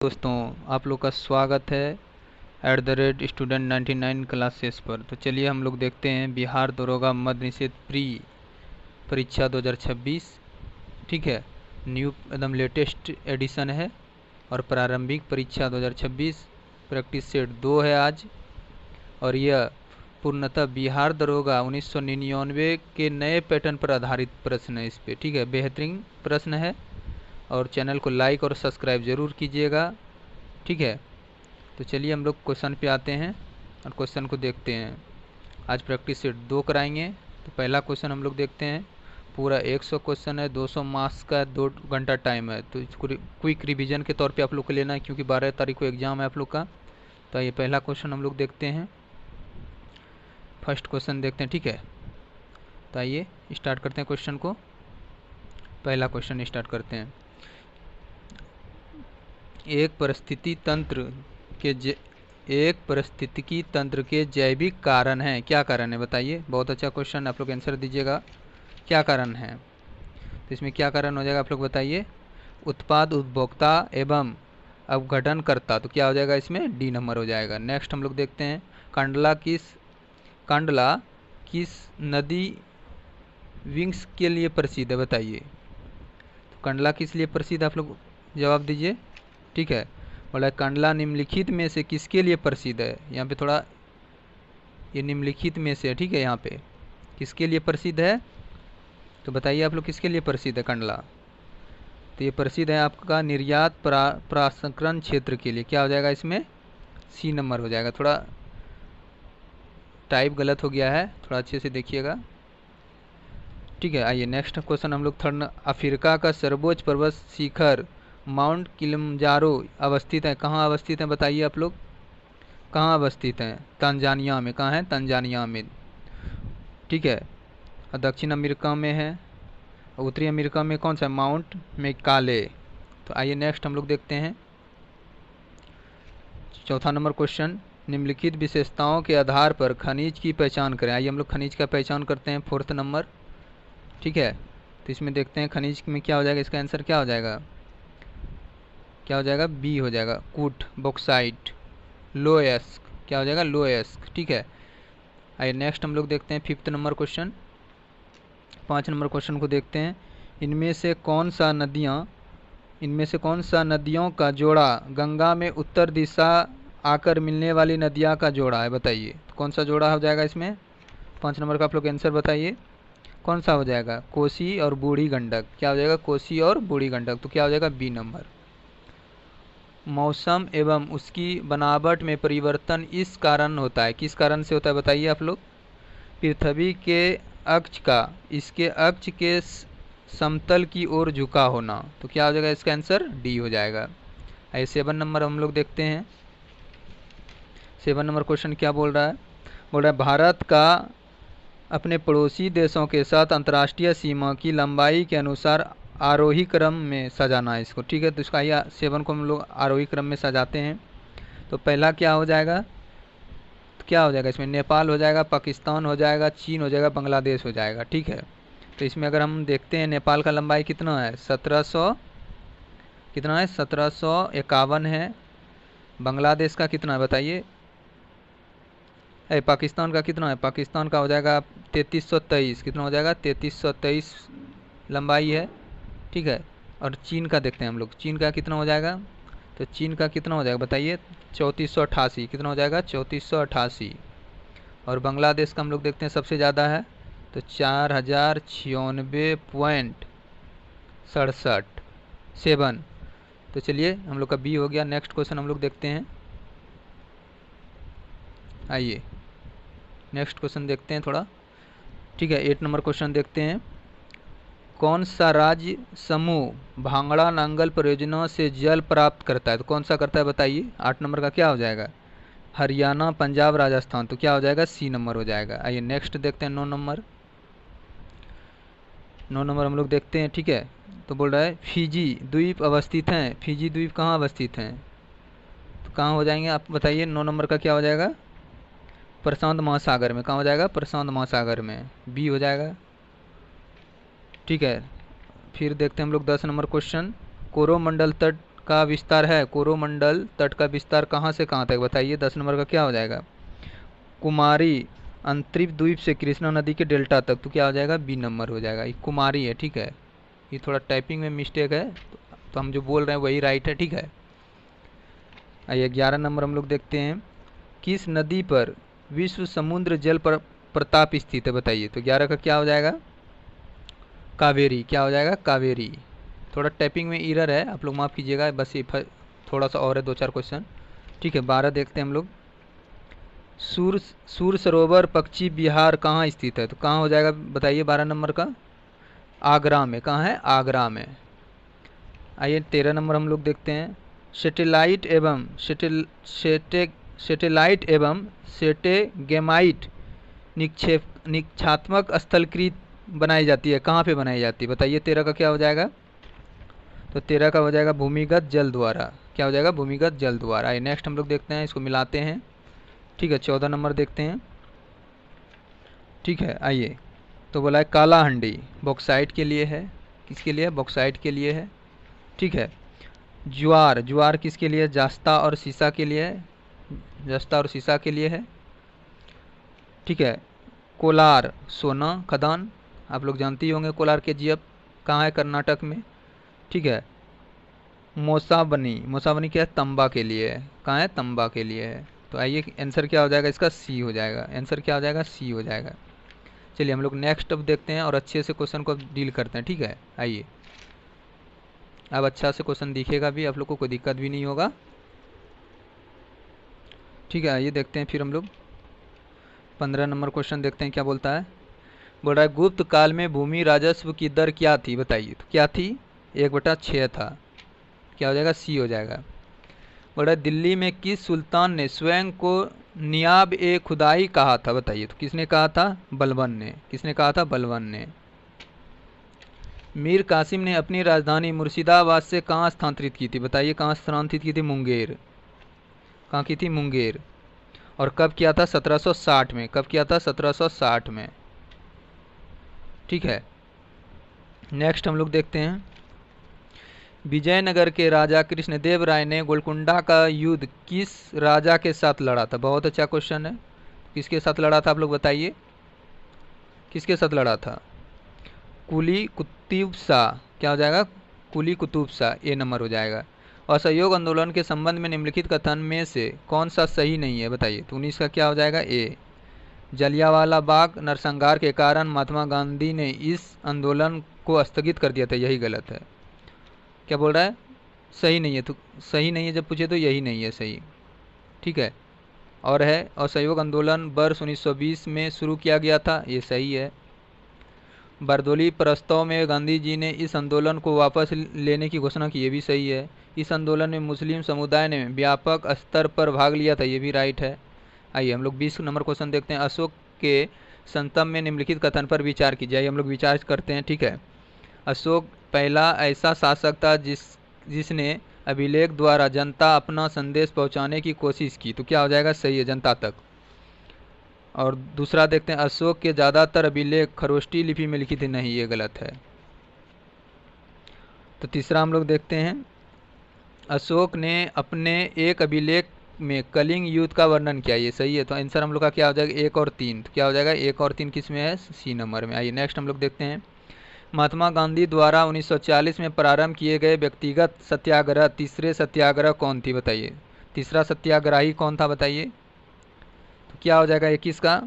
दोस्तों, आप लोग का स्वागत है @student 99 क्लासेस पर। तो चलिए हम लोग देखते हैं बिहार दरोगा मद्य निषेध प्री परीक्षा 2026। ठीक है, न्यू एकदम लेटेस्ट एडिशन है और प्रारंभिक परीक्षा 2026 प्रैक्टिस सेट 2 है आज। और यह पूर्णतः बिहार दरोगा 1999 के नए पैटर्न पर आधारित प्रश्न है इस पर। ठीक है, बेहतरीन प्रश्न है और चैनल को लाइक और सब्सक्राइब ज़रूर कीजिएगा। ठीक है, तो चलिए हम लोग क्वेश्चन पे आते हैं और क्वेश्चन को देखते हैं। आज प्रैक्टिस सेट 2 कराएंगे। तो पहला क्वेश्चन हम लोग देखते हैं। पूरा 100 क्वेश्चन है, 200 मार्क्स का, 2 घंटा टाइम है। तो इसको क्विक रिवीजन के तौर पे आप लोग को लेना है क्योंकि 12 तारीख को एग्ज़ाम है आप लोग का। तो ये पहला क्वेश्चन हम लोग देखते हैं। फर्स्ट क्वेश्चन देखते हैं। ठीक है, तो आइए स्टार्ट करते हैं क्वेश्चन को। पहला क्वेश्चन स्टार्ट करते हैं। एक पारिस्थितिकी तंत्र के जैविक कारण हैं। क्या कारण है बताइए। बहुत अच्छा क्वेश्चन, आप लोग आंसर दीजिएगा। क्या कारण है, तो इसमें क्या कारण हो जाएगा आप लोग बताइए। उत्पाद, उपभोक्ता एवं अवघटनकर्ता। तो क्या हो जाएगा इसमें, डी नंबर हो जाएगा। नेक्स्ट हम लोग देखते हैं। कांडला किस नदी विंग्स के लिए प्रसिद्ध है बताइए। तो कांडला किस लिए प्रसिद्ध, आप लोग जवाब दीजिए। ठीक है, बोला कांडला निम्नलिखित में से किसके लिए प्रसिद्ध है। यहाँ पे थोड़ा ये निम्नलिखित में से, ठीक है, यहाँ पे किसके लिए प्रसिद्ध है तो बताइए आप लोग किसके लिए प्रसिद्ध है कांडला। तो ये प्रसिद्ध है आपका निर्यात प्रसंस्करण क्षेत्र के लिए। क्या हो जाएगा इसमें, सी नंबर हो जाएगा। थोड़ा टाइप गलत हो गया है, थोड़ा अच्छे से देखिएगा। ठीक है, आइए नेक्स्ट क्वेश्चन हम लोग थर्ड। अफ्रीका का सर्वोच्च पर्वत शिखर माउंट किलिमंजारो अवस्थित है। कहाँ अवस्थित है बताइए आप लोग, कहाँ अवस्थित हैं। तंजानिया में। कहाँ है, तंजानिया में। ठीक है, और दक्षिण अमेरिका में है। उत्तरी अमेरिका में कौन सा, माउंट मैकाले। तो आइए नेक्स्ट हम लोग देखते हैं। चौथा नंबर क्वेश्चन। निम्नलिखित विशेषताओं के आधार पर खनिज की पहचान करें। आइए हम लोग खनिज का पहचान करते हैं, फोर्थ नंबर। ठीक है, तो इसमें देखते हैं खनिज में क्या हो जाएगा। इसका आंसर क्या हो जाएगा, क्या हो जाएगा, बी हो जाएगा। कूट, बॉक्साइट, लोएस्क। क्या हो जाएगा, लोएस्क। ठीक है, आइए नेक्स्ट हम लोग देखते हैं fifth number question. 5 number question को देखते हैं। इनमें से कौन सा नदियों का जोड़ा गंगा में उत्तर दिशा आकर मिलने वाली नदियाँ का जोड़ा है बताइए। तो कौन सा जोड़ा हो जाएगा इसमें, 5 नंबर का आप लोग आंसर बताइए। कौन सा हो जाएगा, कोसी और बूढ़ी गंडक। क्या हो जाएगा, कोसी और बूढ़ी गंडक। तो क्या हो जाएगा, बी नंबर। मौसम एवं उसकी बनावट में परिवर्तन इस कारण होता है। किस कारण से होता है बताइए आप लोग। पृथ्वी के अक्ष का इसके अक्ष के समतल की ओर झुका होना। तो क्या हो जाएगा इसका आंसर, डी हो जाएगा। आइए 7 नंबर हम लोग देखते हैं। 7 नंबर क्वेश्चन क्या बोल रहा है, बोल रहा है भारत का अपने पड़ोसी देशों के साथ अंतर्राष्ट्रीय सीमा की लंबाई के अनुसार आरोही क्रम में सजाना है इसको। ठीक है, तो इसका आइए 7 को हम लोग आरोही क्रम में सजाते हैं। तो पहला क्या हो जाएगा, तो क्या हो जाएगा इसमें, नेपाल हो जाएगा, पाकिस्तान हो जाएगा, चीन हो जाएगा, बांग्लादेश हो जाएगा। ठीक है, तो इसमें अगर हम देखते हैं नेपाल का लंबाई कितना है, 1751 है। बांग्लादेश का कितना है बताइए। पाकिस्तान का कितना है, पाकिस्तान का हो जाएगा 3323। कितना हो जाएगा, 3323 लंबाई है। ठीक है, और चीन का देखते हैं हम लोग, चीन का कितना हो जाएगा। तो चीन का कितना हो जाएगा बताइए, 3488। कितना हो जाएगा, 3488। और बांग्लादेश का हम लोग देखते हैं सबसे ज़्यादा है तो 4096.67। तो चलिए हम लोग का बी हो गया। नेक्स्ट क्वेश्चन हम लोग देखते हैं। आइए नेक्स्ट क्वेश्चन देखते हैं थोड़ा। ठीक है, 8 नंबर क्वेश्चन देखते हैं। कौन सा राज्य समूह भांगड़ा नांगल परियोजना से जल प्राप्त करता है। तो कौन सा करता है बताइए। 8 नंबर का क्या हो जाएगा, हरियाणा, पंजाब, राजस्थान। तो क्या हो जाएगा, सी नंबर हो जाएगा। आइए नेक्स्ट देखते हैं 9 नंबर। 9 नंबर हम लोग देखते हैं। ठीक है, तो बोल रहा है फिजी द्वीप अवस्थित हैं। फिजी द्वीप कहाँ अवस्थित हैं, तो कहाँ हो जाएंगे आप बताइए। 9 नंबर का क्या हो जाएगा, प्रशांत महासागर में। कहाँ हो जाएगा, प्रशांत महासागर में, बी हो जाएगा। ठीक है, फिर देखते हैं हम लोग 10 नंबर क्वेश्चन। कोरोमंडल तट का विस्तार है, कोरोमंडल तट का विस्तार कहाँ से कहाँ तक बताइए। 10 नंबर का क्या हो जाएगा। कुमारी अंतरिप द्वीप से कृष्णा नदी के डेल्टा तक, तो क्या हो जाएगा, बी नंबर हो जाएगा। ये कुमारी है, ठीक है। ये थोड़ा टाइपिंग में मिस्टेक है, तो हम जो बोल रहे हैं वही राइट है, ठीक है। आइए 11 नंबर हम लोग देखते हैं। किस नदी पर विश्व समुद्र जल पर प्रताप स्थित है बताइए। तो 11 का क्या हो जाएगा, कावेरी। क्या हो जाएगा, कावेरी। थोड़ा टाइपिंग में एरर है, आप लोग माफ़ कीजिएगा, बस ये थोड़ा सा और है, 2-4 क्वेश्चन, ठीक है। 12 देखते हैं हम लोग। सूर सरोवर पक्षी विहार कहाँ स्थित है, तो कहाँ हो जाएगा बताइए 12 नंबर का, आगरा में। कहाँ है, आगरा में। आइए 13 नंबर हम लोग देखते हैं। सैटेलाइट एवं सेटेगेमाइट निक्षेपात्मक स्थलकृत बनाई जाती है, कहाँ पे बनाई जाती है बताइए। 13 का क्या हो जाएगा, तो 13 का हो जाएगा भूमिगत जल द्वारा। क्या हो जाएगा, भूमिगत जल द्वारा। आइए नेक्स्ट हम लोग देखते हैं, इसको मिलाते हैं, ठीक है। 14 नंबर देखते हैं, ठीक है। आइए, तो बोला है कालाहंडी बॉक्साइट के लिए है, किसके लिए, बॉक्साइट के लिए है, ठीक है। ज्वार किसके लिए, जस्ता और सीसा के लिए है, जस्ता और सीसा के लिए है, ठीक है। कोलार सोना खदान, आप लोग जानते ही होंगे कोलार के जीएफ कहाँ है, कर्नाटक में, ठीक है। मोसाबनी क्या है, तंबा के लिए है, कहाँ है, तंबा के लिए है। तो आइए आंसर क्या हो जाएगा इसका, सी हो जाएगा। आंसर क्या हो जाएगा, सी हो जाएगा। चलिए हम लोग नेक्स्ट अब देखते हैं और अच्छे से क्वेश्चन को डील करते हैं, ठीक है। आइए, अब अच्छा से क्वेश्चन दिखेगा भी, आप लोग को कोई दिक्कत भी नहीं होगा, ठीक है। आइए देखते हैं फिर हम लोग 15 नंबर क्वेश्चन देखते हैं क्या बोलता है। बोल रहा है गुप्त काल में भूमि राजस्व की दर क्या थी बताइए। तो क्या थी, 1/6 था। क्या हो जाएगा, सी हो जाएगा। बोल रहा है दिल्ली में किस सुल्तान ने स्वयं को नियाब ए खुदाई कहा था बताइए। तो किसने कहा था, बलबन ने। किसने कहा था, बलबन ने। मीर कासिम ने अपनी राजधानी मुर्शिदाबाद से कहाँ स्थानांतरित की थी बताइए। कहाँ स्थानांतरित की थी, मुंगेर। कहाँ की थी, मुंगेर। और कब किया था, 1760 में। कब किया था, 1760 में, ठीक है। नेक्स्ट हम लोग देखते हैं। विजयनगर के राजा कृष्णदेव राय ने गोलकुंडा का युद्ध किस राजा के साथ लड़ा था। बहुत अच्छा क्वेश्चन है, किसके साथ लड़ा था आप लोग बताइए, किसके साथ लड़ा था। कुली कुतुब शाह। क्या हो जाएगा, कुली कुतुब शाह, ए नंबर हो जाएगा। असहयोग आंदोलन के संबंध में निम्नलिखित कथन में से कौन सा सही नहीं है बताइए। तो 19 का क्या हो जाएगा, ए। जलियांवाला बाग नरसंहार के कारण महात्मा गांधी ने इस आंदोलन को स्थगित कर दिया था, यही गलत है। क्या बोल रहा है, सही नहीं है। तो सही नहीं है जब पूछे तो यही नहीं है सही, ठीक है। और है असहयोग आंदोलन वर्ष 1920 में शुरू किया गया था, ये सही है। बारदोली प्रस्ताव में गांधी जी ने इस आंदोलन को वापस लेने की घोषणा की, ये भी सही है। इस आंदोलन में मुस्लिम समुदाय ने व्यापक स्तर पर भाग लिया था, ये भी राइट है। आइए हम लोग 20 नंबर क्वेश्चन देखते हैं। अशोक के संतम में निम्नलिखित कथन पर विचार कीजिए। हम लोग विचार करते हैं, ठीक है। अशोक पहला ऐसा शासक था जिसने अभिलेख द्वारा जनता अपना संदेश पहुंचाने की कोशिश की। तो क्या हो जाएगा, सही है, जनता तक। और दूसरा देखते हैं, अशोक के ज़्यादातर अभिलेख खरोष्टी लिपि में लिखी थी, नहीं, ये गलत है। तो तीसरा हम लोग देखते हैं, अशोक ने अपने एक अभिलेख में कलिंग युद्ध का वर्णन किया, ये सही है। तो आंसर हम लोग का क्या हो जाएगा, 1 और 3। तो क्या हो जाएगा, 1 और 3 किस में है, सी नंबर में। आइए नेक्स्ट हम लोग देखते हैं। महात्मा गांधी द्वारा 1940 में प्रारंभ किए गए व्यक्तिगत सत्याग्रह तीसरे सत्याग्रह कौन थी बताइए। तीसरा सत्याग्रही कौन था बताइए। तो क्या हो जाएगा, 21 का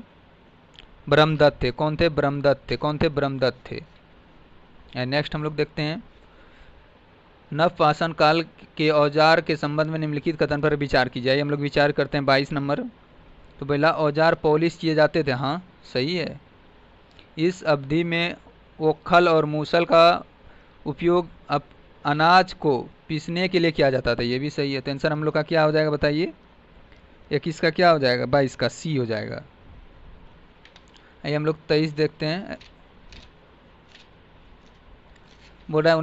ब्रह्मदत्त थे। कौन थे, ब्रह्मदत्त थे। कौन थे, ब्रह्मदत्त थे। नेक्स्ट हम लोग देखते हैं, नवपाषाण काल के औजार के संबंध में निम्नलिखित कथन पर विचार कीजिए। हम लोग विचार करते हैं 22 नंबर। तो पहला औजार पॉलिश किए जाते थे, हाँ सही है। इस अवधि में ओखल और मूसल का उपयोग अनाज को पीसने के लिए किया जाता था, ये भी सही है। तो आंसर हम लोग का क्या हो जाएगा बताइए, 21 का क्या हो जाएगा, 22 का सी हो जाएगा। आइए हम लोग 23 देखते हैं। बोल रहा है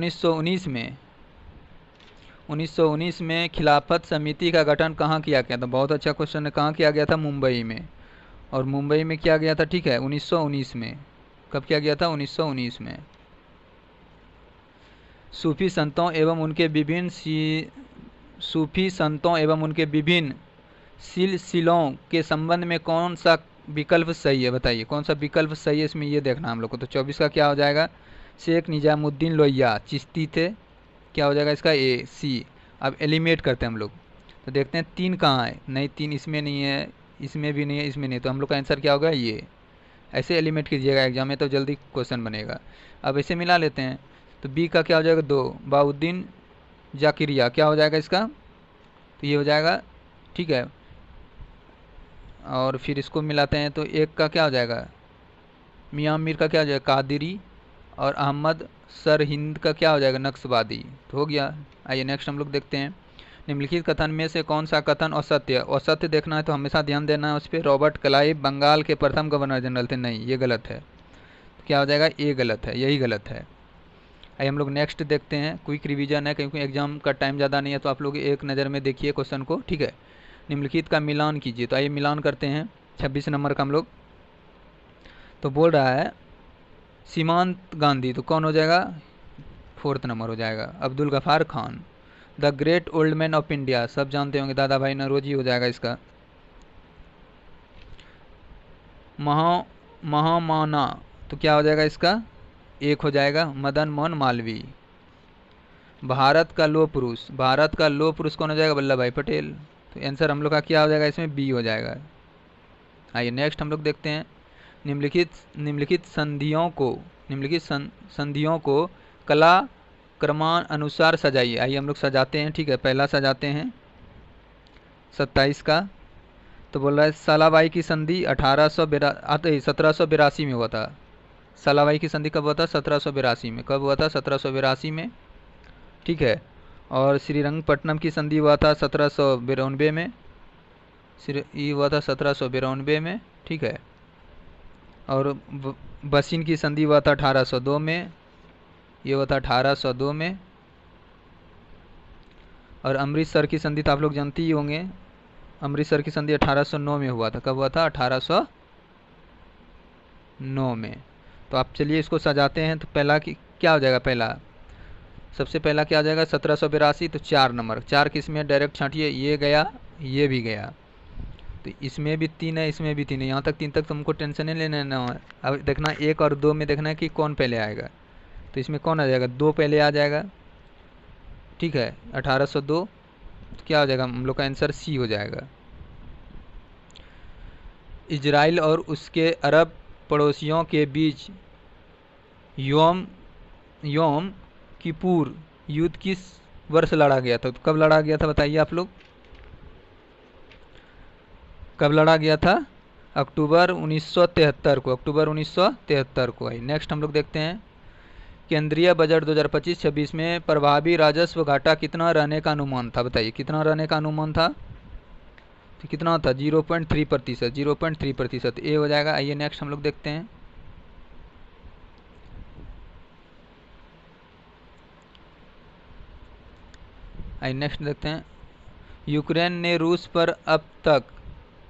1919 में खिलाफत समिति का गठन कहाँ किया गया था। बहुत अच्छा क्वेश्चन है, कहाँ किया गया था, मुंबई में। और मुंबई में किया गया था, ठीक है, 1919 में। कब किया गया था, 1919 में। सूफी संतों एवं उनके विभिन्न सूफी संतों एवं उनके विभिन्न सिलसिलों के संबंध में कौन सा विकल्प सही है? बताइए कौन सा विकल्प सही है, इसमें ये देखना हम लोग को। तो 24 का क्या हो जाएगा? शेख निजामुद्दीन लोहिया चिश्ती थे, क्या हो जाएगा इसका? ए सी। अब एलिमिनेट करते हैं हम लोग, तो देखते हैं 3 कहाँ है। नहीं 3 इसमें नहीं है, इसमें भी नहीं है, इसमें नहीं, तो हम लोग का आंसर क्या होगा? ये। ऐसे एलिमिनेट कीजिएगा एग्जाम में तो जल्दी क्वेश्चन बनेगा। अब ऐसे मिला लेते हैं, तो बी का क्या हो जाएगा? 2 बाउद्दीन जाकिरिया, क्या हो जाएगा इसका? तो ये हो जाएगा, ठीक है। और फिर इसको मिलाते हैं, तो एक का क्या हो जाएगा? मियाँ मीर का क्या हो जाएगा? कादिरी। और अहमद सर हिंद का क्या हो जाएगा? नक्शवादी। तो हो गया। आइए नेक्स्ट हम लोग देखते हैं, निम्नलिखित कथन में से कौन सा कथन असत्य? असत्य देखना है तो हमेशा ध्यान देना है उस पर। रॉबर्ट क्लाइव बंगाल के प्रथम गवर्नर जनरल थे, नहीं ये गलत है। तो क्या हो जाएगा? ये गलत है, यही गलत है। आइए हम लोग नेक्स्ट देखते हैं, क्विक रिवीजन है क्योंकि एग्जाम का टाइम ज़्यादा नहीं है, तो आप लोग एक नज़र में देखिए क्वेश्चन को, ठीक है। निम्नलिखित का मिलान कीजिए, तो आइए मिलान करते हैं 26 नंबर का हम लोग। तो बोल रहा है सीमांत गांधी, तो कौन हो जाएगा? 4th नंबर हो जाएगा। Abdul Ghaffar Khan, the great old man of India, सब जानते होंगे, दादा भाई नौरोजी हो जाएगा इसका। महामाना, तो क्या हो जाएगा इसका? 1 हो जाएगा। मदन मोहन मालवीय। भारत का लौह पुरुष, भारत का लौह पुरुष कौन हो जाएगा? वल्लभ भाई पटेल। तो आंसर हम लोग का क्या हो जाएगा इसमें? बी हो जाएगा। आइए नेक्स्ट हम लोग देखते हैं, निम्नलिखित संधियों को कला क्रमानुसार सजाइए। आइए हम लोग सजाते हैं, ठीक है। पहला सजाते हैं 27 का, तो बोल रहा है सालाबाई की संधि 1782 में हुआ था। सालाबाई की संधि कब हुआ था? 1782 में। कब हुआ था? 1782 में, ठीक है। और श्रीरंगपट्टनम की संधि हुआ था 1792 में, ये हुआ था 1792 में, ठीक है। और बसिन की संधि हुआ था 1802 में, ये हुआ था 1802 में। और अमृतसर की संधि तो आप लोग जानते ही होंगे, अमृतसर की संधि 1809 में हुआ था। कब हुआ था? 1809 में। तो आप चलिए इसको सजाते हैं, तो पहला की क्या हो जाएगा? पहला सबसे पहला क्या हो जाएगा? 1782, तो 4 नंबर। 4 किस में? डायरेक्ट छांटिए, ये गया, ये भी गया, तो इसमें भी 3 है, इसमें भी 3 है, यहाँ तक 3 तक तुमको टेंशन नहीं लेना है। अब देखना 1 और 2 में देखना है कि कौन पहले आएगा। तो इसमें कौन आ जाएगा? 2 पहले आ जाएगा, ठीक है। 1802, तो क्या हो जाएगा? हम लोग का आंसर सी हो जाएगा। इजराइल और उसके अरब पड़ोसियों के बीच योम किपुर युद्ध किस वर्ष लड़ा गया था? तो कब लड़ा गया था बताइए आप लोग, कब लड़ा गया था? अक्टूबर 1973 को, अक्टूबर 1973 को। आई नेक्स्ट हम लोग देखते हैं, केंद्रीय बजट 2025-26 में प्रभावी राजस्व घाटा कितना रहने का अनुमान था? बताइए कितना रहने का अनुमान था? तो कितना था? 0.3%, 0.3%, ए हो जाएगा। आइए नेक्स्ट हम लोग देखते हैं, आइए नेक्स्ट देखते हैं, यूक्रेन ने रूस पर अब तक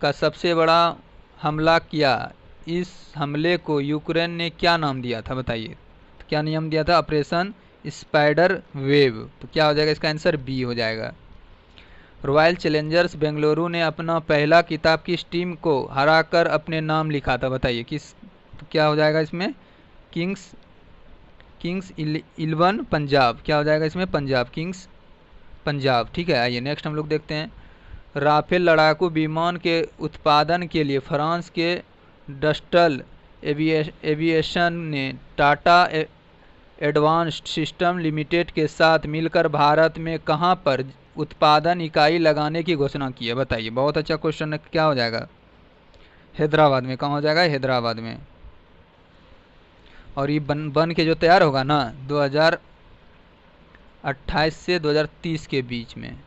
का सबसे बड़ा हमला किया, इस हमले को यूक्रेन ने क्या नाम दिया था? बताइए, तो क्या नाम दिया था? Operation spider wave. तो क्या हो जाएगा इसका आंसर? बी हो जाएगा। रॉयल चैलेंजर्स बेंगलुरु ने अपना पहला खिताब किस टीम को हराकर अपने नाम लिखा था? बताइए किस, तो क्या हो जाएगा इसमें? किंग्स 11 पंजाब, क्या हो जाएगा इसमें? पंजाब, किंग्स पंजाब, ठीक है। आइए नेक्स्ट हम लोग देखते हैं, राफेल लड़ाकू विमान के उत्पादन के लिए फ्रांस के डस्टल एविएशन ने टाटा एडवांस्ड सिस्टम लिमिटेड के साथ मिलकर भारत में कहां पर उत्पादन इकाई लगाने की घोषणा की है? बताइए, बहुत अच्छा क्वेश्चन है। क्या हो जाएगा? हैदराबाद में। कहाँ हो जाएगा? हैदराबाद में। और ये बन के जो तैयार होगा ना 2028 से 2030 के बीच में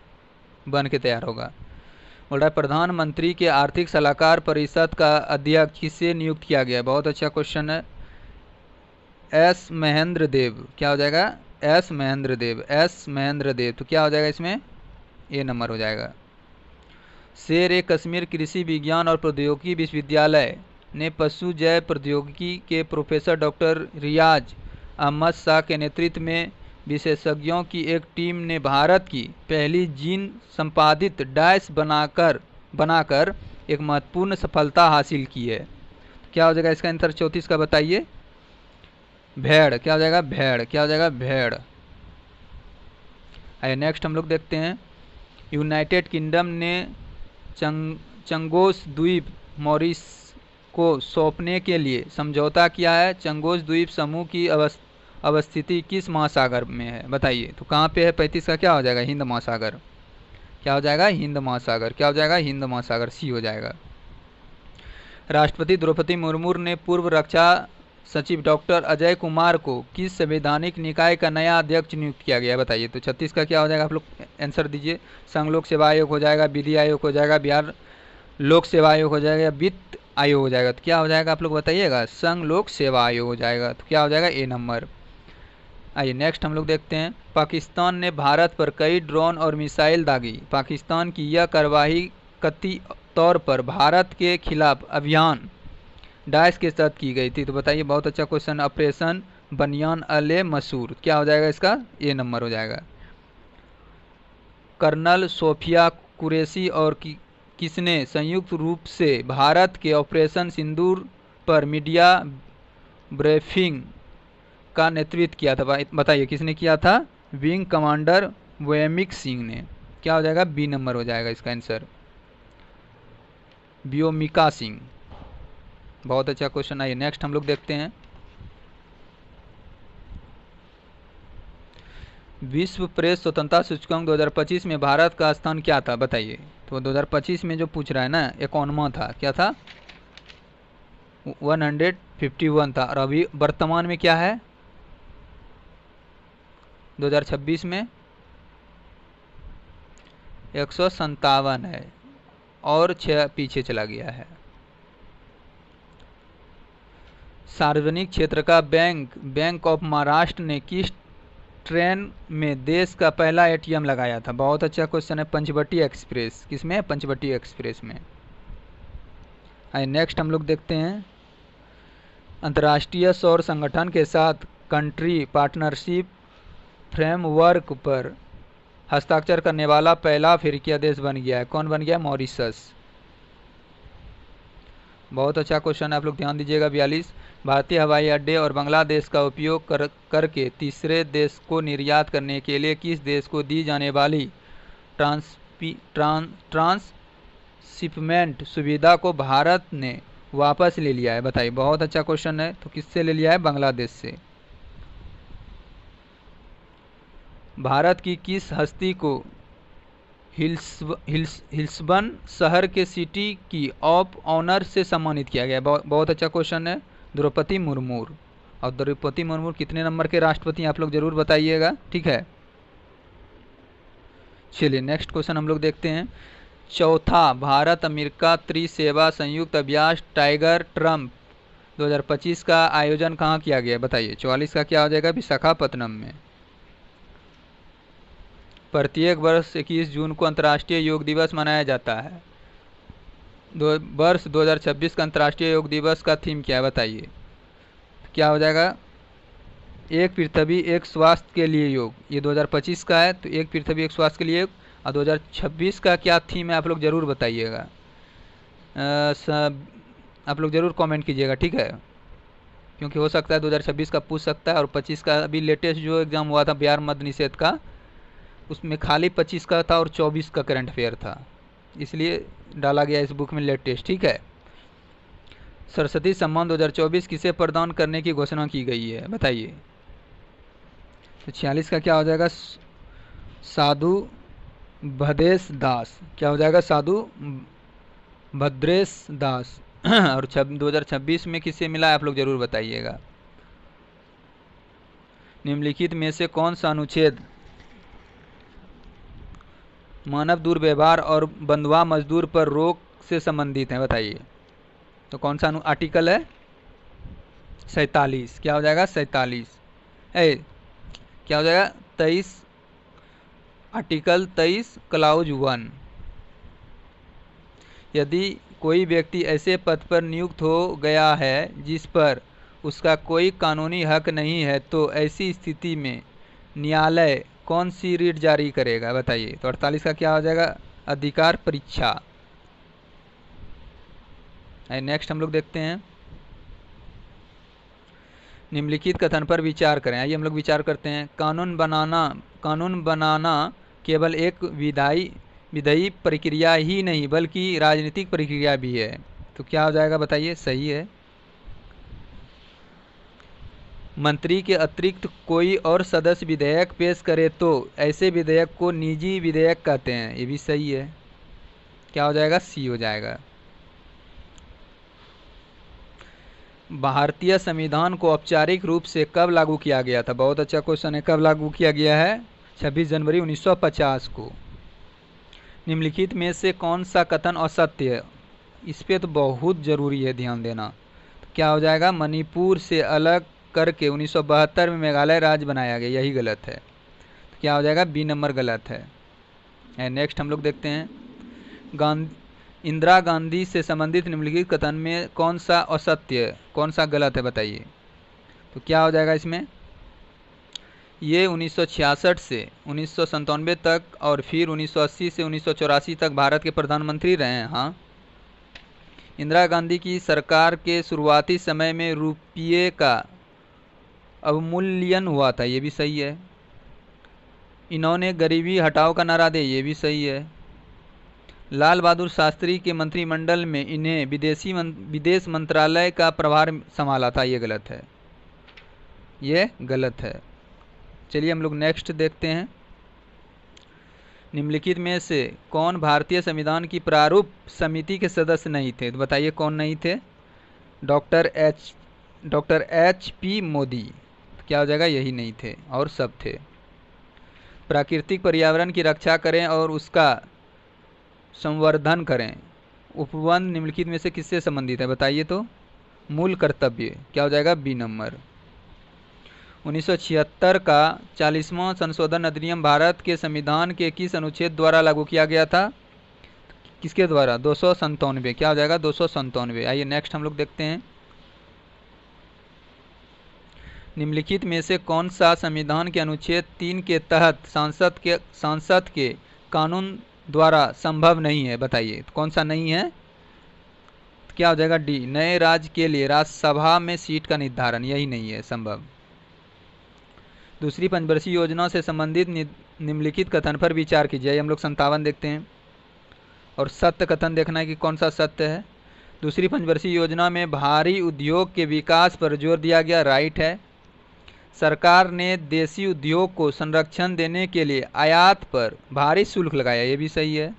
बन के तैयार होगा। बोल रहा है प्रधानमंत्री के आर्थिक सलाहकार परिषद का अध्यक्ष किसे नियुक्त किया गया? बहुत अच्छा क्वेश्चन है, एस महेंद्र देव। क्या हो जाएगा? एस महेंद्र देव, एस महेंद्र देव। तो क्या हो जाएगा इसमें? ए नंबर हो जाएगा। शेर ए कश्मीर कृषि विज्ञान और प्रौद्योगिकी विश्वविद्यालय ने पशु जैव प्रौद्योगिकी के प्रोफेसर डॉक्टर रियाज अहमद शाह के नेतृत्व में विशेषज्ञों की एक टीम ने भारत की पहली जीन संपादित डैश बनाकर एक महत्वपूर्ण सफलता हासिल की है। क्या हो जाएगा इसका आंसर 34 का बताइए। भेड़। क्या हो जाएगा? भेड़। क्या हो जाएगा? भेड़। आइए नेक्स्ट हम लोग देखते हैं। यूनाइटेड किंगडम ने चंगोस द्वीप मॉरिस को सौंपने के लिए समझौता किया है। चंगोस द्वीप समूह की अवस्थिति किस महासागर में है? बताइए। तो कहाँ पे है? 35 का क्या हो जाएगा? हिंद महासागर। क्या हो जाएगा? हिंद महासागर। क्या हो जाएगा? हिंद महासागर। सी हो जाएगा। राष्ट्रपति द्रौपदी मुर्मू ने पूर्व रक्षा सचिव डॉक्टर अजय कुमार को किस संवैधानिक निकाय का नया अध्यक्ष नियुक्त किया गया? बताइए। तो 36 का क्या हो जाएगा? आप लोग आंसर दीजिए। संघ लोक सेवा आयोग हो जाएगा, विधि आयोग हो जाएगा, बिहार लोक सेवा आयोग हो जाएगा या वित्त आयोग हो जाएगा? तो क्या हो जाएगा? आप लोग बताइएगा। संघ लोक सेवा आयोग हो जाएगा। तो क्या हो जाएगा? ए नंबर। आइए नेक्स्ट हम लोग देखते हैं। पाकिस्तान ने भारत पर कई ड्रोन और मिसाइल दागी। पाकिस्तान की यह कार्रवाई कथित तौर पर भारत के खिलाफ अभियान डैश के साथ की गई थी। तो बताइए। बहुत अच्छा क्वेश्चन। ऑपरेशन बनियान अले मसूर। क्या हो जाएगा इसका? ए नंबर हो जाएगा। कर्नल सोफिया कुरैशी और किसने संयुक्त रूप से भारत के ऑपरेशन सिंदूर पर मीडिया ब्रीफिंग का नेतृत्व किया था? बताइए किसने किया था? विंग कमांडर व्योमिक सिंह ने। क्या हो जाएगा? बी नंबर हो जाएगा इसका आंसर। व्योमिका सिंह। बहुत अच्छा क्वेश्चन। आइए नेक्स्ट हम लोग देखते हैं। विश्व प्रेस स्वतंत्रता सूचकांक 2025 में भारत का स्थान क्या था? बताइए। तो 2025 में जो पूछ रहा है ना, 51वां था। क्या था? 151 था। और अभी वर्तमान में क्या है? 2026 में 157 है और 6 पीछे चला गया है। सार्वजनिक क्षेत्र का बैंक ऑफ महाराष्ट्र ने किस ट्रेन में देश का पहला एटीएम लगाया था? बहुत अच्छा क्वेश्चन है। पंचवटी एक्सप्रेस। किसमें? पंचवटी एक्सप्रेस में। आइए नेक्स्ट हम लोग देखते हैं। अंतर्राष्ट्रीय सौर संगठन के साथ कंट्री पार्टनरशिप फ्रेमवर्क पर हस्ताक्षर करने वाला पहला अफ्रीकी देश बन गया है। कौन बन गया? मॉरिशस। बहुत अच्छा क्वेश्चन है। आप लोग ध्यान दीजिएगा। 42। भारतीय हवाई अड्डे और बांग्लादेश का उपयोग करके तीसरे देश को निर्यात करने के लिए किस देश को दी जाने वाली ट्रांसशिपमेंट सुविधा को भारत ने वापस ले लिया है? बताइए। बहुत अच्छा क्वेश्चन है। तो किससे ले लिया है? बांग्लादेश से। भारत की किस हस्ती को हिल्सबन शहर के सिटी की ऑफ ऑनर से सम्मानित किया गया? बहुत अच्छा क्वेश्चन है। द्रौपदी मुर्मू। और द्रौपदी मुर्मू कितने नंबर के राष्ट्रपति आप लोग जरूर बताइएगा। ठीक है। चलिए नेक्स्ट क्वेश्चन हम लोग देखते हैं। चौथा भारत अमेरिका त्रिसेवा संयुक्त अभ्यास टाइगर ट्रम्प 2025 का आयोजन कहाँ किया गया? बताइए। 44 का क्या हो जाएगा? विशाखापत्तनम में। प्रत्येक वर्ष 21 जून को अंतर्राष्ट्रीय योग दिवस मनाया जाता है। वर्ष 2026 का अंतर्राष्ट्रीय योग दिवस का थीम क्या है? बताइए। क्या हो जाएगा? एक पृथ्वी एक स्वास्थ्य के लिए योग। ये 2025 का है। तो एक पृथ्वी एक स्वास्थ्य के लिए योग। और 2026 का क्या थीम है? आप लोग ज़रूर बताइएगा। आप लोग ज़रूर कमेंट कीजिएगा। ठीक है। क्योंकि हो सकता है 2026 का पूछ सकता है। और 25 का अभी लेटेस्ट जो एग्ज़ाम हुआ था बिहार मद्य निषेध का, उसमें खाली 25 का था और 24 का करंट अफेयर था, इसलिए डाला गया इस बुक में लेटेस्ट। ठीक है। सरस्वती सम्मान 2024 किसे प्रदान करने की घोषणा की गई है? बताइए। तो 46 का क्या हो जाएगा? साधु भद्रेश दास। क्या हो जाएगा? साधु भद्रेश दास। और 2026 में किसे मिला है? आप लोग जरूर बताइएगा। निम्नलिखित में से कौन सा अनुच्छेद मानव दुर्व्यवहार और बंधुआ मजदूर पर रोक से संबंधित है? बताइए। तो कौन सा आर्टिकल है? 47। क्या हो जाएगा? 47। क्या हो जाएगा? 23। Article 23 clause 1। यदि कोई व्यक्ति ऐसे पद पर नियुक्त हो गया है जिस पर उसका कोई कानूनी हक नहीं है तो ऐसी स्थिति में न्यायालय कौन सी रीट जारी करेगा बताइए। तो 48 का क्या हो जाएगा, अधिकार परीक्षा। नेक्स्ट हम लोग देखते हैं, निम्नलिखित कथन पर विचार करें। आइए हम लोग विचार करते हैं। कानून बनाना केवल एक विधायी प्रक्रिया ही नहीं बल्कि राजनीतिक प्रक्रिया भी है। तो क्या हो जाएगा बताइए, सही है। मंत्री के अतिरिक्त कोई और सदस्य विधेयक पेश करे तो ऐसे विधेयक को निजी विधेयक कहते हैं, ये भी सही है। क्या हो जाएगा, सी हो जाएगा। भारतीय संविधान को औपचारिक रूप से कब लागू किया गया था। बहुत अच्छा क्वेश्चन है, कब लागू किया गया है, 26 जनवरी 1950 को। निम्नलिखित में से कौन सा कथन असत्य है, इस पे तो बहुत ज़रूरी है ध्यान देना। तो क्या हो जाएगा, मणिपुर से अलग करके 1972 में मेघालय राज्य बनाया गया, यही गलत है। तो क्या हो जाएगा, बी नंबर गलत है। नेक्स्ट हम लोग देखते हैं, इंदिरा गांधी से संबंधित निम्नलिखित कथन में कौन सा असत्य है, कौन सा गलत है बताइए। तो क्या हो जाएगा इसमें, ये 1966 से 1997 तक और फिर 1980 से 1984 तक भारत के प्रधानमंत्री रहे हैं। हाँ, इंदिरा गांधी की सरकार के शुरुआती समय में रुपये का अवमूल्यन हुआ था, ये भी सही है। इन्होंने गरीबी हटाओ का नारा दिया, ये भी सही है। लाल बहादुर शास्त्री के मंत्रिमंडल में इन्हें विदेश मंत्रालय का प्रभार संभाला था, ये गलत है, ये गलत है। चलिए हम लोग नेक्स्ट देखते हैं, निम्नलिखित में से कौन भारतीय संविधान की प्रारूप समिति के सदस्य नहीं थे। तो बताइए कौन नहीं थे, डॉक्टर एच पी मोदी। क्या हो जाएगा, यही नहीं थे और सब थे। प्राकृतिक पर्यावरण की रक्षा करें और उसका संवर्धन करें, उपवन निम्नलिखित में से किससे संबंधित है बताइए। तो मूल कर्तव्य। क्या हो जाएगा, बी नंबर। 1976 का 40वां संशोधन अधिनियम भारत के संविधान के किस अनुच्छेद द्वारा लागू किया गया था, किसके द्वारा, 297। क्या हो जाएगा, 297। आइए नेक्स्ट हम लोग देखते हैं, निम्नलिखित में से कौन सा संविधान के अनुच्छेद 3 के तहत सांसद के कानून द्वारा संभव नहीं है बताइए। तो कौन सा नहीं है, तो क्या हो जाएगा, डी। नए राज्य के लिए राज्यसभा में सीट का निर्धारण, यही नहीं है संभव। दूसरी पंचवर्षीय योजना से संबंधित निम्नलिखित कथन पर विचार कीजिए। हम लोग 57 देखते हैं और सत्य कथन देखना है कि कौन सा सत्य है। दूसरी पंचवर्षीय योजना में भारी उद्योग के विकास पर जोर दिया गया, राइट है। सरकार ने देसी उद्योग को संरक्षण देने के लिए आयात पर भारी शुल्क लगाया, ये भी सही है।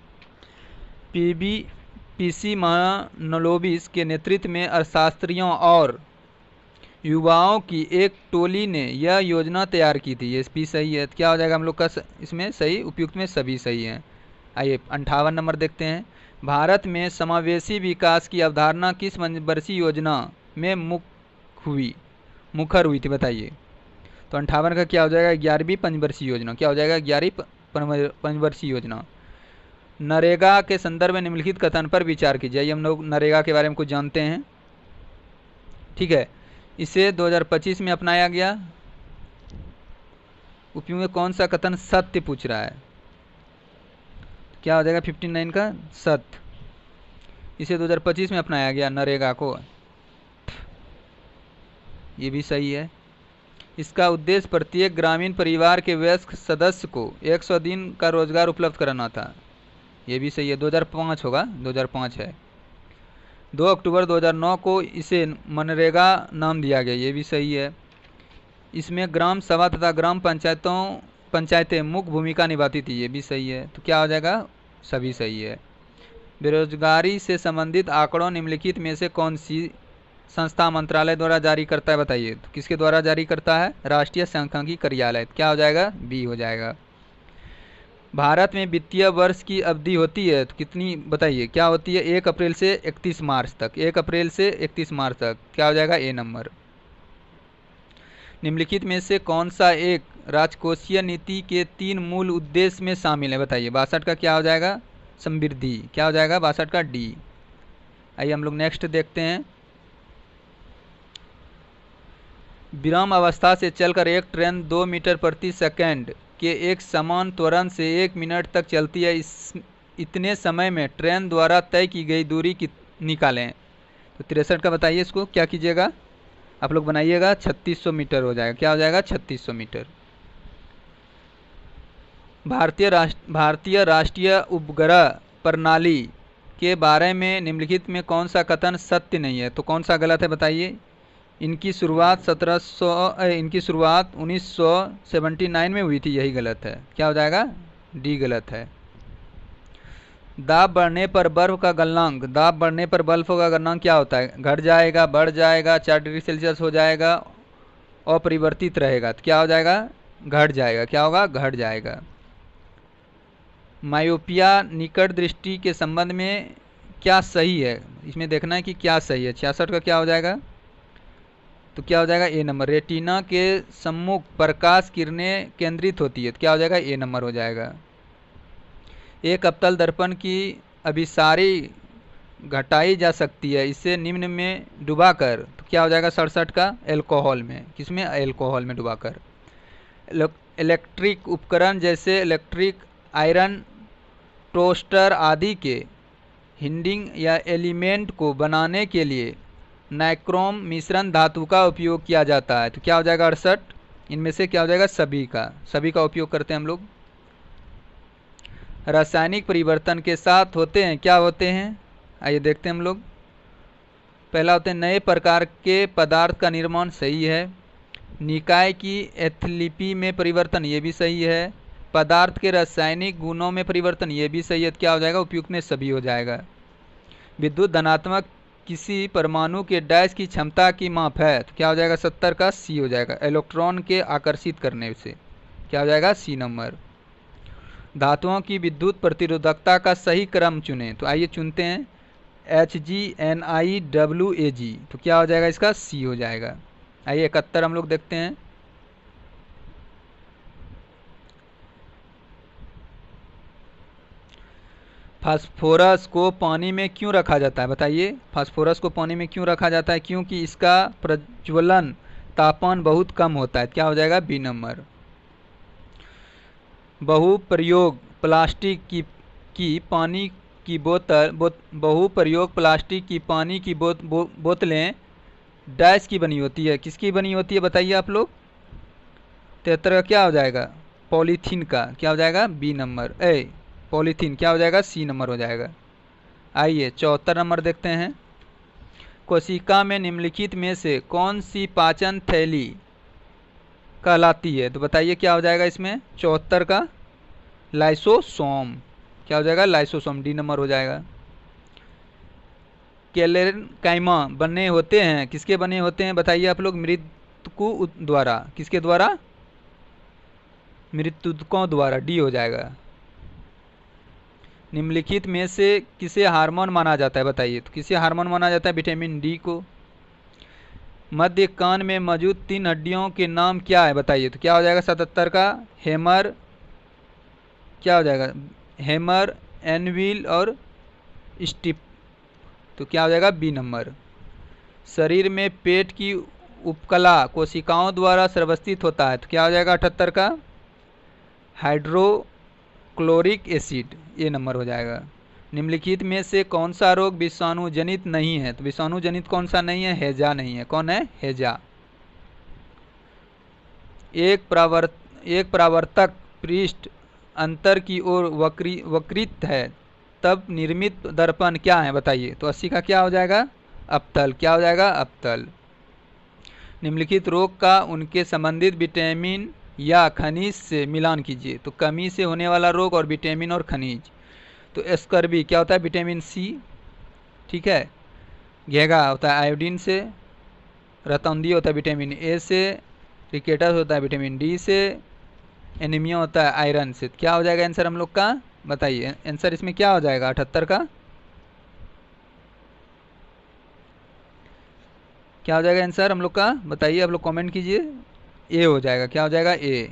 पीसी महानलोबिस के नेतृत्व में अर्थशास्त्रियों और युवाओं की एक टोली ने यह योजना तैयार की थी, ये भी सही है। क्या हो जाएगा हम लोग का इसमें सही, उपयुक्त में सभी सही हैं। आइए 58 नंबर देखते हैं, भारत में समावेशी विकास की अवधारणा किस पंचवर्षीय योजना में मुखर हुई थी बताइए। तो 58 का क्या हो जाएगा, 11वीं पंचवर्षीय योजना। क्या हो जाएगा, 11वीं पंचवर्षीय योजना। नरेगा के संदर्भ में निम्नलिखित कथन पर विचार कीजिए। हम लोग नरेगा के बारे में कुछ जानते हैं, ठीक है। इसे 2025 में अपनाया गया, उपयोग में कौन सा कथन सत्य पूछ रहा है। क्या हो जाएगा 59 का सत्य। इसे 2025 में अपनाया गया नरेगा को, ये भी सही है। इसका उद्देश्य प्रत्येक ग्रामीण परिवार के वयस्क सदस्य को 100 दिन का रोजगार उपलब्ध कराना था, ये भी सही है। 2005 होगा, 2005 है। 2 अक्टूबर 2009 को इसे मनरेगा नाम दिया गया, ये भी सही है। इसमें ग्राम सभा तथा ग्राम पंचायतें मुख्य भूमिका निभाती थी, ये भी सही है। तो क्या हो जाएगा, सभी सही है। बेरोजगारी से संबंधित आंकड़ों निम्नलिखित में से कौन सी संस्था मंत्रालय द्वारा जारी करता है बताइए। तो किसके द्वारा जारी करता है, राष्ट्रीय सांख्यिकी कार्यालय। क्या हो जाएगा, बी हो जाएगा। भारत में वित्तीय वर्ष की अवधि होती है तो कितनी बताइए, क्या होती है, 1 अप्रैल से 31 मार्च तक। 1 अप्रैल से 31 मार्च तक। क्या हो जाएगा, ए नंबर। निम्नलिखित में से कौन सा एक राजकोषीय नीति के 3 मूल उद्देश्य में शामिल है बताइए। 62 का क्या हो जाएगा, समृद्धि। क्या हो जाएगा, 62 का डी। आइए हम लोग नेक्स्ट देखते हैं, विराम अवस्था से चलकर एक ट्रेन 2 मीटर प्रति सेकंड के एक समान त्वरण से 1 मिनट तक चलती है। इतने समय में ट्रेन द्वारा तय की गई दूरी की निकालें। तो 63 का बताइए, इसको क्या कीजिएगा आप लोग बनाइएगा, 3600 मीटर हो जाएगा। क्या हो जाएगा? 3600 मीटर। भारतीय राष्ट्रीय उपग्रह प्रणाली के बारे में निम्नलिखित में कौन सा कथन सत्य नहीं है? तो कौन सा गलत है बताइए। इनकी शुरुआत 1979 में हुई थी, यही गलत है। क्या हो जाएगा? डी गलत है। दाब बढ़ने पर बर्फ का गलनांक, दाब बढ़ने पर बर्फ का गलनांक क्या होता है? घट जाएगा, बढ़ जाएगा, 4 डिग्री सेल्सियस हो जाएगा, अपरिवर्तित रहेगा। तो क्या हो जाएगा? घट जाएगा। क्या होगा? घट जाएगा। मायोपिया निकट दृष्टि के संबंध में क्या सही है? इसमें देखना है कि क्या सही है। 66 का क्या हो जाएगा? तो क्या हो जाएगा? ए नंबर। रेटिना के सम्मुख प्रकाश किरणें केंद्रित होती है। तो क्या हो जाएगा? ए नंबर हो जाएगा। एक अवतल दर्पण की अभिसारी घटाई जा सकती है, इसे निम्न में डुबाकर। तो क्या हो जाएगा? 67 का एल्कोहल में। किसमें? एल्कोहल में डुबाकर। इलेक्ट्रिक उपकरण जैसे इलेक्ट्रिक आयरन, टोस्टर आदि के हिंडिंग या एलिमेंट को बनाने के लिए नाइक्रोम मिश्रण धातु का उपयोग किया जाता है। तो क्या हो जाएगा? 68। इनमें से क्या हो जाएगा? सभी का उपयोग करते हैं हम लोग। रासायनिक परिवर्तन के साथ होते हैं, क्या होते हैं? आइए देखते हैं हम लोग। पहला होते हैं नए प्रकार के पदार्थ का निर्माण, सही है। निकाय की एथलीपी में परिवर्तन, ये भी सही है। पदार्थ के रासायनिक गुणों में परिवर्तन, ये भी सही है। क्या हो जाएगा? उपयुक्त में सभी हो जाएगा। विद्युत धनात्मक किसी परमाणु के डैश की क्षमता की माप है। तो क्या हो जाएगा? 70 का सी हो जाएगा। इलेक्ट्रॉन के आकर्षित करने से। क्या हो जाएगा? C number. धातुओं की विद्युत प्रतिरोधकता का सही क्रम चुनें। तो आइए चुनते हैं, HgNiWag। तो क्या हो जाएगा? इसका सी हो जाएगा। आइए 71 हम लोग देखते हैं। फास्फोरस को पानी में क्यों रखा जाता है? बताइए, फास्फोरस को पानी में क्यों रखा जाता है? क्योंकि इसका प्रज्वलन तापमान बहुत कम होता है। क्या हो जाएगा? B number. बहुप्रयोग प्लास्टिक की पानी की बोतलें डैश की बनी होती है। किसकी बनी होती है बताइए आप लोग। 73 का क्या हो जाएगा? पॉलीथीन का। क्या हो जाएगा? B number. पॉलीथीन क्या हो जाएगा? सी नंबर हो जाएगा। आइए 74 नंबर देखते हैं। कोशिका में निम्नलिखित में से कौन सी पाचन थैली कहलाती है? तो बताइए क्या हो जाएगा इसमें? 74 का लाइसोसोम। क्या हो जाएगा? लाइसोसोम। डी नंबर हो जाएगा। कैलेनकाइमा बने होते हैं, किसके बने होते हैं बताइए आप लोग। मृतकु द्वारा। किसके द्वारा? मृतकों द्वारा। डी हो जाएगा। निम्नलिखित में से किसे हार्मोन माना जाता है? बताइए। तो किसे हार्मोन माना जाता है? विटामिन डी को। मध्य कान में मौजूद 3 हड्डियों के नाम क्या है? बताइए। तो क्या हो जाएगा? 77 का हेमर। क्या हो जाएगा? हेमर, एनविल और स्टिप। तो क्या हो जाएगा? B number. शरीर में पेट की उपकला कोशिकाओं द्वारा स्रवस्थित होता है। तो क्या हो जाएगा? 78 का हाइड्रोक्लोरिक एसिड। ये नंबर हो जाएगा। निम्नलिखित में से कौन सा रोग विषाणु जनित नहीं है? तो विषाणु जनित कौन सा नहीं है? हैजा नहीं है। कौन है? हैजा। एक परावर्तक पृष्ठ अंतर की ओर वक्रित है, तब निर्मित दर्पण क्या है? बताइए। तो 80 का क्या हो जाएगा? अवतल। क्या हो जाएगा? अवतल। निम्नलिखित रोग का उनके संबंधित विटामिन या खनिज से मिलान कीजिए। तो कमी से होने वाला रोग और विटामिन और खनिज। तो स्कर्वी क्या होता है? Vitamin C. ठीक है। घेगा होता है आयोडीन से। रतौंधी होता है विटामिन ए से। रिकेटस होता है विटामिन डी से। एनीमिया होता है आयरन से। क्या हो जाएगा आंसर हम लोग का? बताइए आंसर इसमें क्या हो जाएगा? 78 का क्या हो जाएगा आंसर हम लोग का? बताइए, आप लोग कमेंट कीजिए। ए हो जाएगा। क्या हो जाएगा? ए।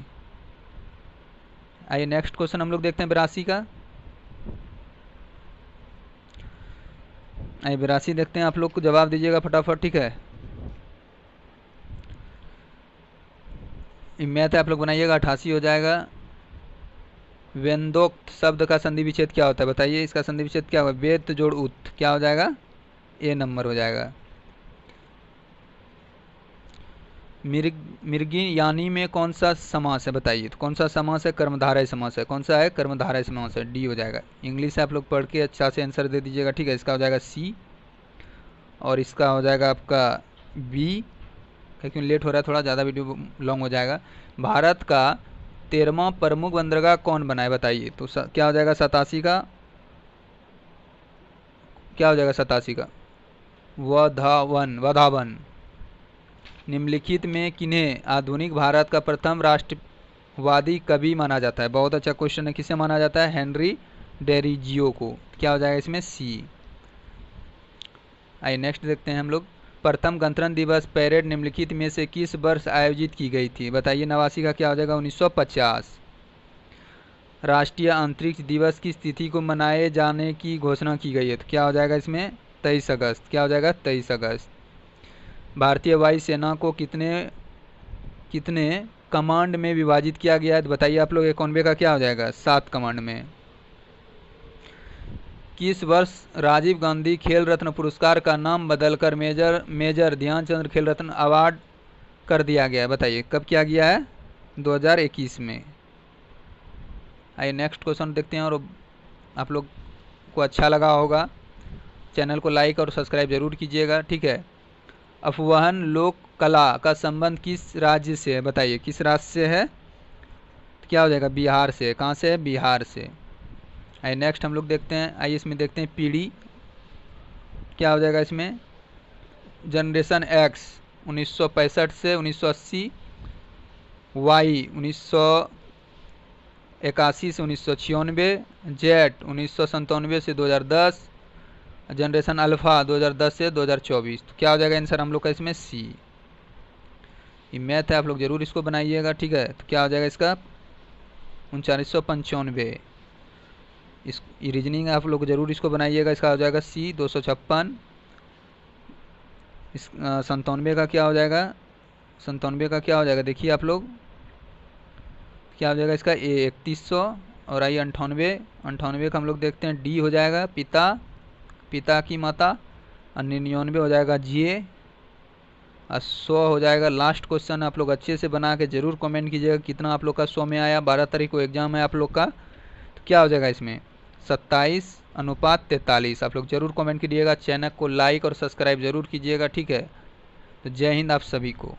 आइए नेक्स्ट क्वेश्चन हम लोग देखते हैं 82 का। आइए 82 देखते हैं, आप लोग को जवाब दीजिएगा फटाफट। ठीक है। मैथ आप लोग बनाइएगा, 88 हो जाएगा। वेदोक्त शब्द का संधि विच्छेद क्या होता है बताइए, इसका संधि विच्छेद क्या होगा, वेद जोड़ उत, क्या हो जाएगा, ए नंबर हो जाएगा। मृगी यानी में कौन सा समास है बताइए, तो कौन सा समास है, कर्मधारय समास है। कौन सा है, कर्मधारय समास है, डी हो जाएगा। इंग्लिश से आप लोग पढ़ के अच्छा से आंसर दे दीजिएगा, ठीक है। इसका हो जाएगा सी, और इसका हो जाएगा आपका बी, क्योंकि लेट हो रहा है थोड़ा, ज़्यादा वीडियो लॉन्ग हो जाएगा। भारत का 13वां प्रमुख बंदरगाह कौन बनाए बताइए, तो क्या हो जाएगा 87 का, क्या हो जाएगा 87 का, वधावन। निम्नलिखित में किन्हें आधुनिक भारत का प्रथम राष्ट्रवादी कवि माना जाता है, बहुत अच्छा क्वेश्चन है, किसे माना जाता है, हेनरी डेरिजियो को, क्या हो जाएगा इसमें सी। आइए नेक्स्ट देखते हैं हम लोग। प्रथम गणतंत्र दिवस परेड निम्नलिखित में से किस वर्ष आयोजित की गई थी बताइए, 89 का क्या हो जाएगा, 1950। राष्ट्रीय अंतरिक्ष दिवस की तिथि को मनाए जाने की घोषणा की गई है, तो क्या हो जाएगा इसमें 23 अगस्त, क्या हो जाएगा 23 अगस्त। भारतीय वायुसेना को कितने कमांड में विभाजित किया गया है तो बताइए आप लोग, 91 का क्या हो जाएगा 7 कमांड में। किस वर्ष राजीव गांधी खेल रत्न पुरस्कार का नाम बदलकर मेजर ध्यानचंद खेल रत्न अवार्ड कर दिया गया है बताइए, कब किया गया है, 2021 में। आइए नेक्स्ट क्वेश्चन देखते हैं, और आप लोग को अच्छा लगा होगा, चैनल को लाइक और सब्सक्राइब जरूर कीजिएगा, ठीक है। अपवहन लोक कला का संबंध किस राज्य से है बताइए, किस राज्य से है, तो क्या हो जाएगा बिहार से, कहाँ से है, बिहार से। आइए नेक्स्ट हम लोग देखते हैं, आइए इसमें देखते हैं पीढ़ी, क्या हो जाएगा इसमें, जनरेशन एक्स 1965 से 1980, वाई 1981 से 1996, जेड 1997 से 2010, जनरेशन अल्फ़ा 2010 से 2024, तो क्या हो जाएगा आंसर हम लोग का इसमें सी। ये मैथ है, आप लोग जरूर इसको बनाइएगा, ठीक है। तो क्या हो जाएगा इसका 3995। इस रीजनिंग आप लोग जरूर इसको बनाइएगा, इसका हो जाएगा सी 256। इस 97 का क्या हो जाएगा, 97 का क्या हो जाएगा देखिए आप लोग, क्या हो जाएगा इसका ए 3100। और आइए 98 का हम लोग देखते हैं, डी हो जाएगा पिता की माता, और 99 हो जाएगा जे, और 100 हो जाएगा। लास्ट क्वेश्चन आप लोग अच्छे से बना के जरूर कमेंट कीजिएगा कितना आप लोग का 100 में आया। 12 तारीख को एग्जाम है आप लोग का, तो क्या हो जाएगा इसमें 27:43। आप लोग जरूर कमेंट कीजिएगा, चैनल को लाइक और सब्सक्राइब जरूर कीजिएगा, ठीक है। तो जय हिंद आप सभी को।